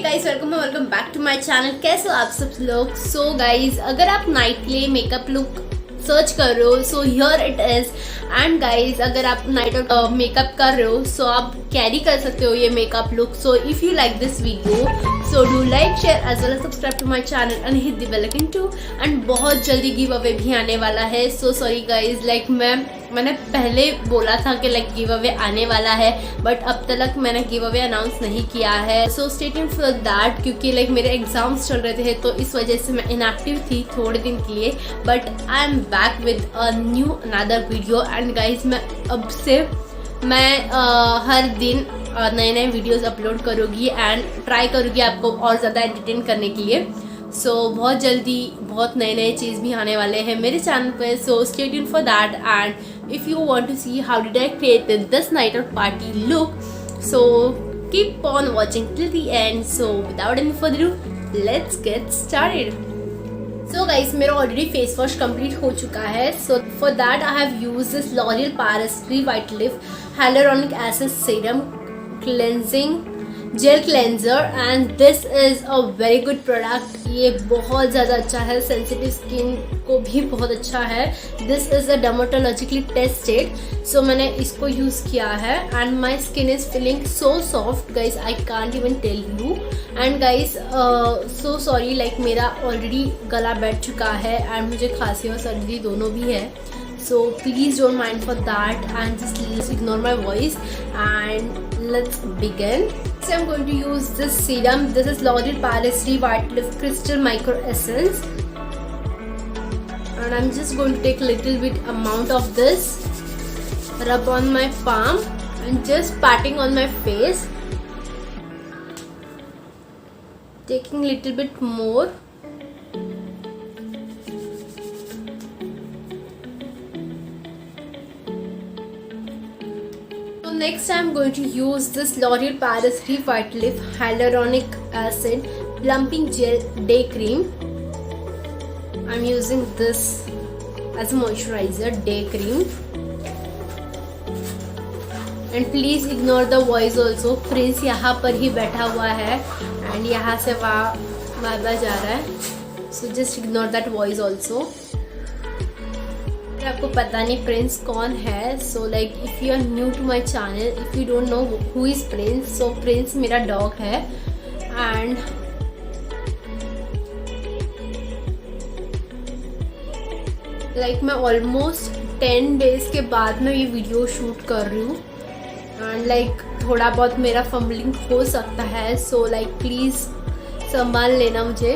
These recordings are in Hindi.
Guys, welcome back to my channel. कैसे हो आप सब लोग? सो गाइस, अगर आप नाइट के लिए मेकअप लुक सर्च कर रहे हो so here it is. And guys, अगर आप नाइट आउट मेकअप कर रहे हो सो आप कैरी कर सकते हो ये makeup look. So if you like this video so do like, share as well as subscribe to my channel and hit the bell icon too. And बहुत जल्दी गिव अवे भी आने वाला है। सो सॉरी गाइस, लाइक मैंने पहले बोला था कि लाइक गिव अवे आने वाला है, बट अब तक मैंने गिव अवे अनाउंस नहीं किया है। सो स्टे ट्यून्ड फॉर दैट, क्योंकि लाइक मेरे एग्जाम्स चल रहे थे तो इस वजह से मैं इनएक्टिव थी थोड़े दिन के लिए। But I am back with a new another video. And guys, मैं अब से हर दिन नए नए वीडियोस अपलोड करूँगी एंड ट्राई करूँगी आपको और ज़्यादा एंटरटेन करने के लिए। सो बहुत जल्दी बहुत नए नए चीज़ भी आने वाले हैं मेरे चैनल पे। So stay tuned for that. And if you want to see how did I create this night out party look, so keep on watching till the end. So without any further due let's get started. So guys, मेरा ऑलरेडी फेस वॉश कंप्लीट हो चुका है। So for that I have use this L'Oreal Paris white lip hyaluronic acid serum cleansing gel cleanser and this is a very good product. ये बहुत ज़्यादा अच्छा है, सेंसिटिव स्किन को भी बहुत अच्छा है। This is a dermatologically tested. So मैंने इसको यूज़ किया है and my skin is feeling so soft guys, I can't even tell you. And guys so sorry, like मेरा ऑलरेडी गला बैठ चुका है एंड मुझे खांसी और सर्दी दोनों भी है। So please don't mind for that and just ignore my voice and let's begin. So I'm going to use this serum. This is L'Oreal Paris White Lift Crystal Micro Essence and I'm just going to take a little bit amount of this, rub on my palm and just patting on my face, taking little bit more. Next I'm going to use this L'Oreal Paris White Lift Hyaluronic Acid Plumping Gel Day Cream. I'm using this as a moisturizer day cream. And please ignore the voice also. Prince यहाँ पर ही बैठा हुआ है and यहाँ से वहाँ बार-बार जा रहा है. So just ignore that voice also. आपको पता नहीं प्रिंस कौन है। So like if you are new to my channel, if you don't know who is Prince, so Prince मेरा डॉग है। एंड लाइक मैं ऑलमोस्ट 10 डेज के बाद मैं ये वीडियो शूट कर रही हूँ एंड लाइक थोड़ा बहुत मेरा फंबलिंग हो सकता है। सो लाइक प्लीज़ संभाल लेना मुझे,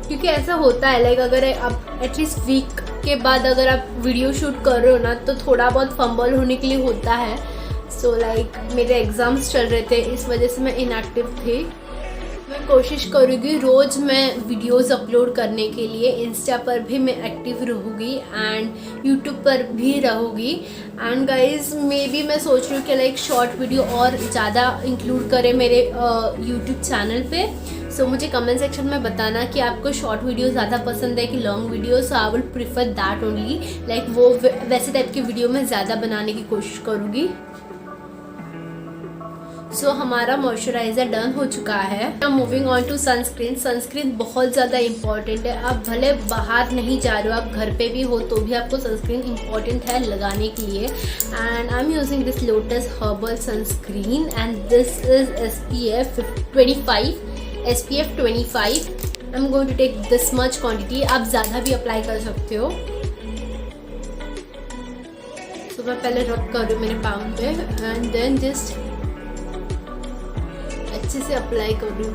क्योंकि ऐसा होता है लाइक अगर आप एटलीस्ट वीक के बाद अगर आप वीडियो शूट कर रहे हो ना तो थोड़ा बहुत फंबल होने के लिए होता है। सो लाइक मेरे एग्ज़ाम्स चल रहे थे, इस वजह से मैं इनएक्टिव थी। मैं कोशिश करूँगी रोज़ मैं वीडियोस अपलोड करने के लिए। इंस्टा पर भी मैं एक्टिव रहूँगी एंड यूट्यूब पर भी रहूँगी। एंड गाइज मे बी मैं सोच रही हूँ कि लाइक शॉर्ट वीडियो और ज़्यादा इंक्लूड करें मेरे यूट्यूब चैनल पे। सो मुझे कमेंट सेक्शन में बताना कि आपको शॉर्ट वीडियो ज़्यादा पसंद है कि long video. So I will prefer that only, like वो वैसे टाइप की वीडियो मैं ज़्यादा बनाने की कोशिश करूँगी। सो हमारा मॉइस्चराइज़र डन हो चुका है। अब moving on to sunscreen. Sunscreen बहुत ज़्यादा इंपॉर्टेंट है। आप भले बाहर नहीं जा रहे हो, आप घर पे भी हो तो भी आपको सनस्क्रीन इंपॉर्टेंट है लगाने के लिए। And I am using this Lotus herbal sunscreen and this is SPF 25। I am going to take this much quantity. आप ज़्यादा भी अप्लाई कर सकते हो। तो मैं पहले रब कर रही हूँ मेरे पाम पे एंड देन जस्ट अच्छे से अप्लाई कर रही हूँ।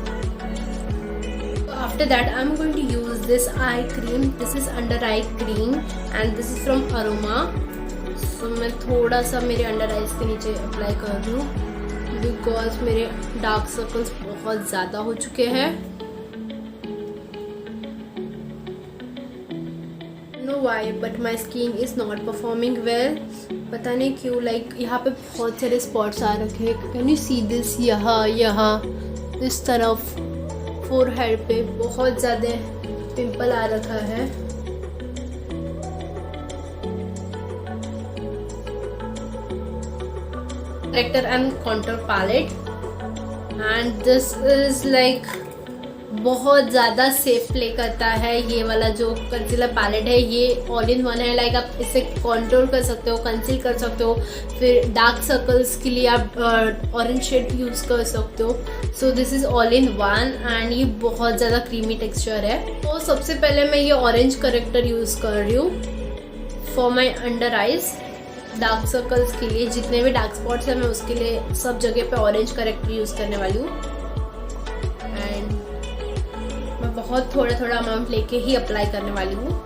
After that I am going to use this eye cream. This is under eye cream and this is from Aroma. So मैं थोड़ा सा मेरे अंडर आईज के नीचे अप्लाई कर रही हूँ बिकॉज मेरे डार्क सर्कल्स बहुत ज़्यादा हो चुके हैं। Know why but my skin is not performing well. पता नहीं क्यों, लाइक यहाँ पे बहुत सारे स्पॉट्स आ रखे हैं। Can you see this? यहाँ इस तरफ फोरहेड पे बहुत ज़्यादा पिंपल आ रखा है। Corrector and contour palette and this is like बहुत ज़्यादा सेफ प्ले करता है। ये वाला जो कंसीलर पैलेट है ये ऑल इन वन है। लाइक आप इसे कॉन्टूर कर सकते हो, कंसील कर सकते हो, फिर डार्क सर्कल्स के लिए आप ऑरेंज शेड यूज़ कर सकते हो। So this is all in one and ये बहुत ज़्यादा क्रीमी टेक्सचर है। तो सबसे पहले मैं ये ऑरेंज करेक्टर यूज़ कर रही हूँ for my under eyes. Dark circles के लिए जितने भी डार्क स्पॉट्स हैं मैं उसके लिए सब जगह पे ऑरेंज करेक्टर यूज़ करने वाली हूँ। एंड मैं बहुत थोड़ा थोड़ा अमाउंट लेके ही अप्लाई करने वाली हूँ।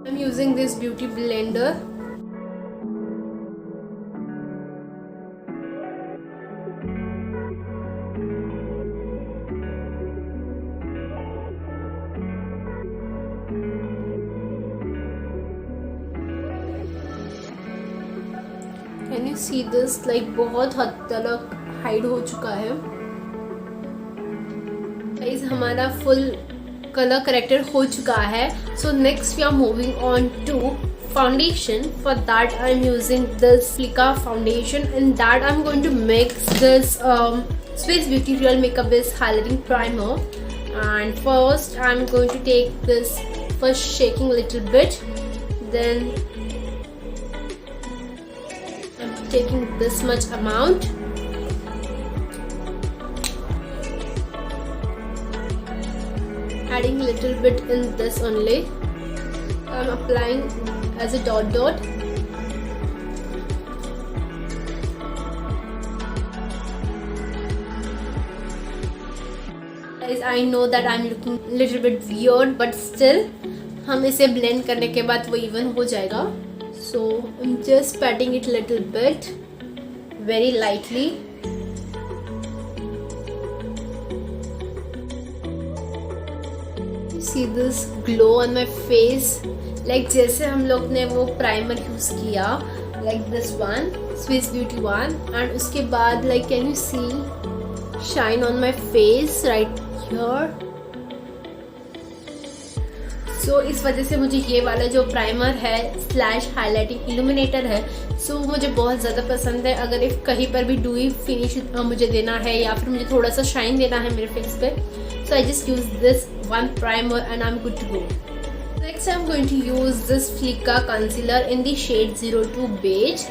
I'm using this beauty blender. Can you see this? Like बहुत हद तक हाइड हो चुका है। गाइस हमारा फुल कलर करेक्टर हो चुका है। So next we are moving on to foundation. For that I'm using this Flicka foundation, and that I'm going to mix this Swiss Beauty Real Makeup Base highlighting primer. And first I'm going to take this, first shaking a little bit, then I'm taking this much amount, adding a little bit in this only. I'm applying as a dot dot. Guys, I know that I'm looking a little bit weird, but still हम इसे blend करने के बाद वो even हो जाएगा. So I'm just patting it a little bit, very lightly. See this glow on my face. Like जैसे हम लोग ने वो प्राइमर यूज किया, like this one, Swiss Beauty one, and उसके बाद like can you see shine on my face right here? So इस वजह से मुझे ये वाला जो प्राइमर है स्लैश हाईलाइटिंग इल्यूमिनेटर है, so मुझे बहुत ज़्यादा पसंद है। अगर इफ कहीं पर भी डूई फिनिश मुझे देना है या फिर मुझे थोड़ा सा शाइन देना है मेरे फेस पे, so I just use this one primer and I'm good to go. Next I'm going to use this Flicka concealer in the shade 02 beige.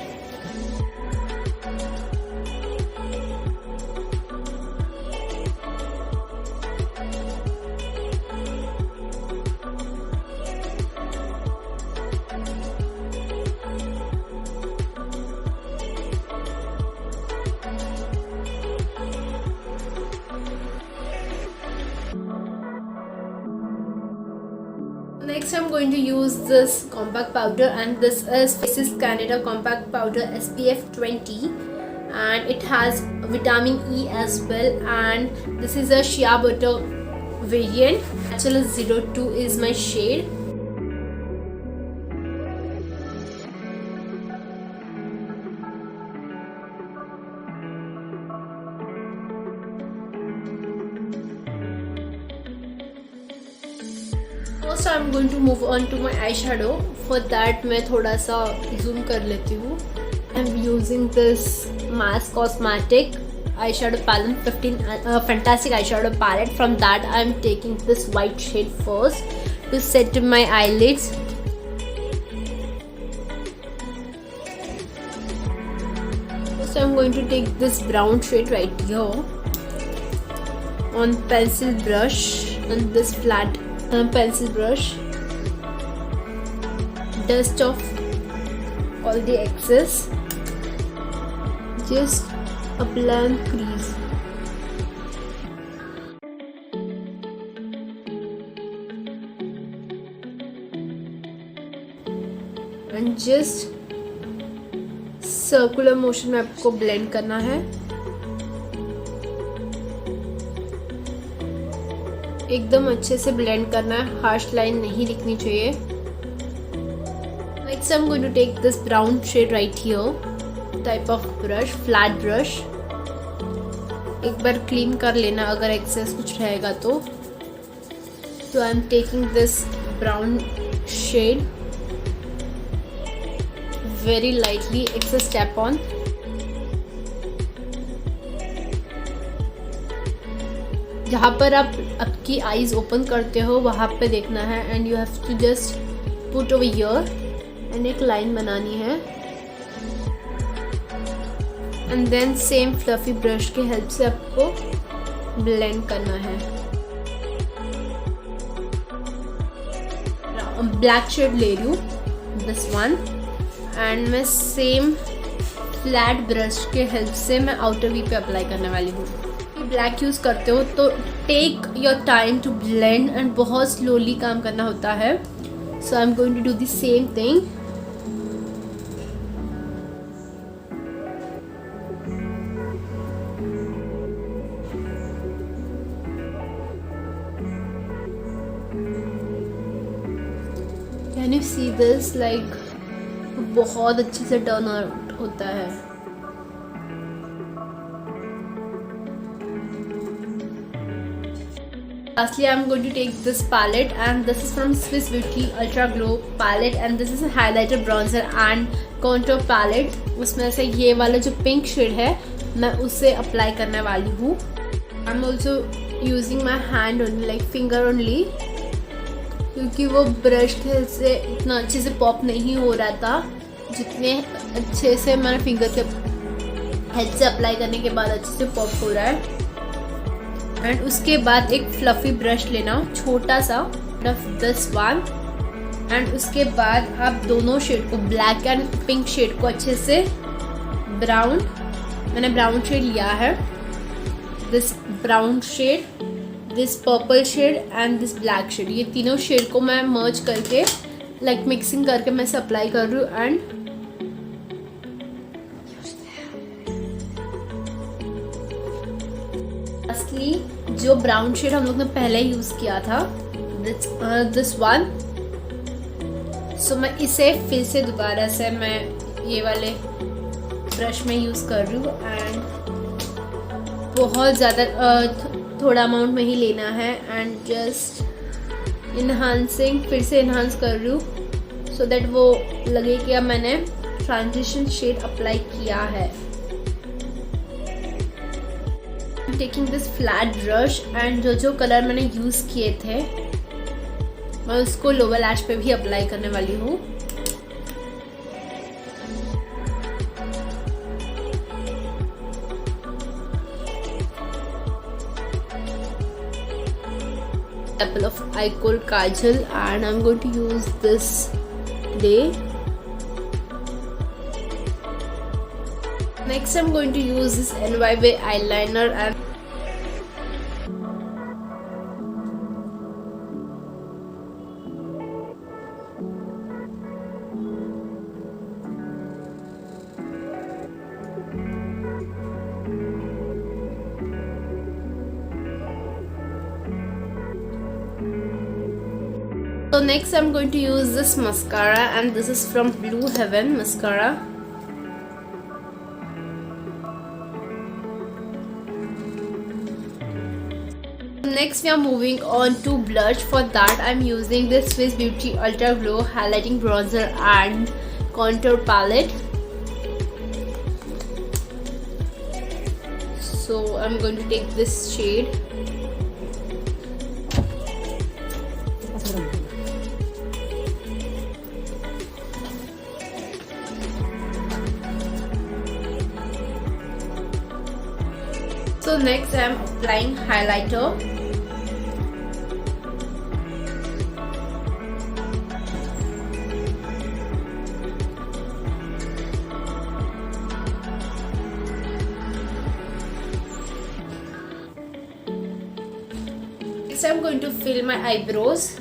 Next I'm going to use this compact powder, and this is Faces Canada compact powder SPF 20, and it has vitamin E as well, and this is a shea butter variant. Actually 02 is my shade. First I'm going to move on to my eyeshadow. For that मैं थोड़ा सा zoom कर लेती हूँ. I'm using this Mass Cosmetic eyeshadow palette, 15 fantastic eyeshadow palette. From that I'm taking this white shade first to set my eyelids. First I'm going to take this brown shade right here on pencil brush, and this flat pencil brush, dust off all the excess, just a blank crease, and just circular motion में आपको blend करना है. एकदम अच्छे से ब्लेंड करना है, हार्श लाइन नहीं दिखनी चाहिए. Next I'm going to take this brown shade right here, type of brush, flat brush, एक बार क्लीन कर लेना अगर एक्सेस कुछ रहेगा तो। I am taking this brown shade very lightly, excess tap on. जहाँ पर आप आपकी आईज ओपन करते हो वहाँ पे देखना है, and you have to just put over here and एक लाइन बनानी है। And then same fluffy brush के हेल्प से आपको ब्लेंड करना है। ब्लैक शेड ले रही हूँ, दिस वन, एंड मैं सेम फ्लैट ब्रश के हेल्प से मैं आउटर वी पे अप्लाई करने वाली हूँ। ब्लैक यूज़ करते हो तो take your time to blend and बहुत स्लोली काम करना होता है। So I am going to do the same thing. Can you see this, like बहुत अच्छे से टर्न आउट होता है। Lastly, I'm going to take this palette, and this is from Swiss Beauty Ultra Glow palette, and this is a highlighter, bronzer and contour palette. उसमें से ये वाला जो पिंक शेड है मैं उसे अप्लाई करने वाली हूँ। I'm also using my hand only, like finger only, क्योंकि वो ब्रश से इतना अच्छे से पॉप नहीं हो रहा था जितने अच्छे से मैंने फिंगर के हेड से अप्लाई करने के बाद अच्छे से पॉप हो रहा है। एंड उसके बाद एक फ्लफी ब्रश लेना छोटा सा, दिस वन, एंड उसके बाद आप दोनों शेड को, ब्लैक एंड पिंक शेड को अच्छे से ब्राउन, मैंने ब्राउन शेड लिया है, this brown shade, this purple shade and this black shade, ये तीनों शेड को मैं मर्ज करके लाइक मिक्सिंग करके मैं इसे अप्लाई कर रही हूँ। एंड असली जो ब्राउन शेड हम लोग ने पहले यूज किया था, दिस वन, सो मैं इसे फिर से दोबारा से मैं ये वाले ब्रश में यूज कर रही हूँ। एंड बहुत ज़्यादा थोड़ा अमाउंट में ही लेना है, एंड जस्ट इन्हांसिंग, फिर से इन्हांस कर रही हूँ सो दैट वो लगे कि अब मैंने ट्रांजिशन शेड अप्लाई किया है। Taking this flat brush, and जो कलर मैंने यूज किए थे मैं उसको लोअर लैश पे भी अप्लाई करने वाली हूँ। Apple of eye kohl kajal, and I'm going to use this today. Next I'm going to use this NYB eyeliner, and so next I'm going to use this mascara, and this is from Blue Heaven mascara. Next we are moving on to blush. For that I'm using this Swiss Beauty Ultra Glow highlighting bronzer and contour palette. So I'm going to take this shade. So next I am applying highlighter. Next I am going to fill my eyebrows.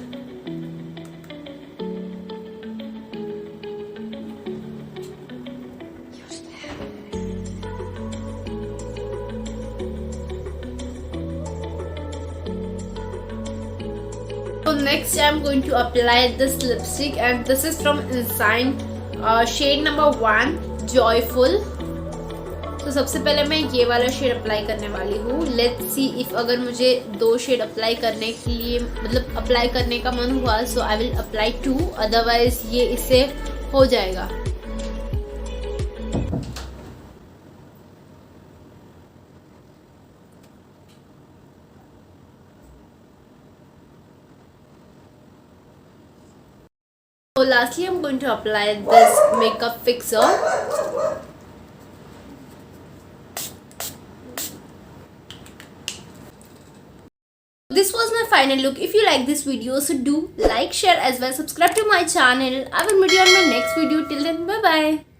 So next I am going to apply this lipstick, and this is from Insign, shade number 1, Joyful. तो सबसे पहले मैं ये वाला शेड अप्लाई करने वाली हूँ। लेट्स सी इफ अगर मुझे 2 शेड अप्लाई करने के लिए मतलब अप्लाई करने का मन हुआ सो आई विल अप्लाई 2, अदरवाइज ये इससे हो जाएगा। So lastly I'm going to apply this makeup fixer. This was my final look. If you like this video, so do like, share as well, subscribe to my channel. I will meet you on my next video. Till then, bye bye.